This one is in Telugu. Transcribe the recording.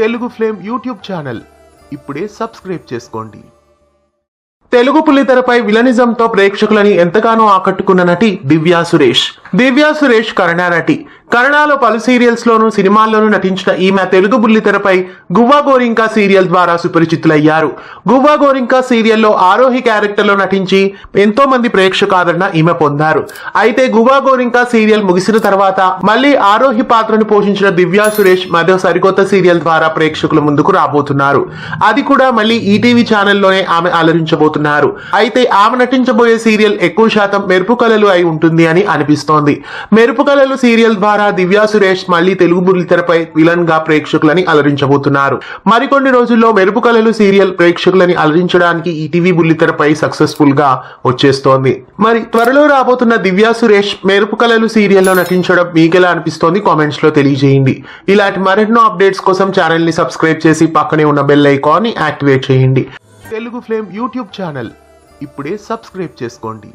తెలుగు ఫ్లేమ్ యూట్యూబ్ ఛానల్ ఇప్పుడే సబ్స్క్రైబ్ చేసుకోండి. తెలుగు పులితెరపై విలనిజంతో ప్రేక్షకులని ఎంతగానో ఆకట్టుకున్న నటి దివ్యా సురేష్. దివ్యా సురేష్ కన్నడ నటి. కన్నడలో పలు సీరియల్స్ లోను సినిమాల్లోనూ నటించిన ఈమె తెలుగు బుల్లితెరపై గువ్వా గోరింకా సీరియల్ ద్వారా సుపరిచితులయ్యారు. గువ్వా గోరింకా సీరియల్లో ఆరోహి క్యారెక్టర్ లో నటించి ఎంతో మంది ప్రేక్షకాదరణ ఈమె పొందారు. అయితే గువ్వా గోరింకా సీరియల్ ముగిసిన తర్వాత మళ్ళీ ఆరోహి పాత్రను పోషించిన దివ్యా సురేష్ మరో సరికొత్త సీరియల్ ద్వారా ప్రేక్షకుల ముందుకు రాబోతున్నారు. అది కూడా మళ్ళీ ఈటీవీ ఛానల్లోనే ఆమె అలరించబోతున్నారు. అయితే ఆమె నటించబోయే సీరియల్ ఎక్కువ శాతం మెరుపు కళలు అయి ఉంటుంది అని అనిపిస్తోంది. మెరుపు కళలు సీరియల్ ద్వారా దివ్యా సురేష్ మళ్ళీ తెలుగు బుల్లితెరపై విలన్ గా ప్రేక్షకులని అలరించబోతున్నారు. మరికొన్ని రోజుల్లో మెరుపు కళలు సీరియల్ ప్రేక్షకులని అలరించడానికి ఈటీవీ బుల్లితెరపై సక్సెస్ఫుల్ గా వచ్చేస్తోంది. మరి త్వరలో రాబోతున్న దివ్యా సురేష్ మెరుపు కళలు సీరియల్లో నటించడం మీకెలా అనిపిస్తోంది కామెంట్స్ లో తెలియజేయండి. ఇలాంటి మరెన్నో అప్డేట్స్ కోసం ఛానల్ ని సబ్స్క్రైబ్ చేసి పక్కనే ఉన్న బెల్ ఐకాన్ ని యాక్టివేట్ చేయండి. తెలుగు ఫ్లేమ్ యూట్యూబ్ ఛానల్ ఇప్పుడే సబ్స్క్రైబ్ చేసుకోండి.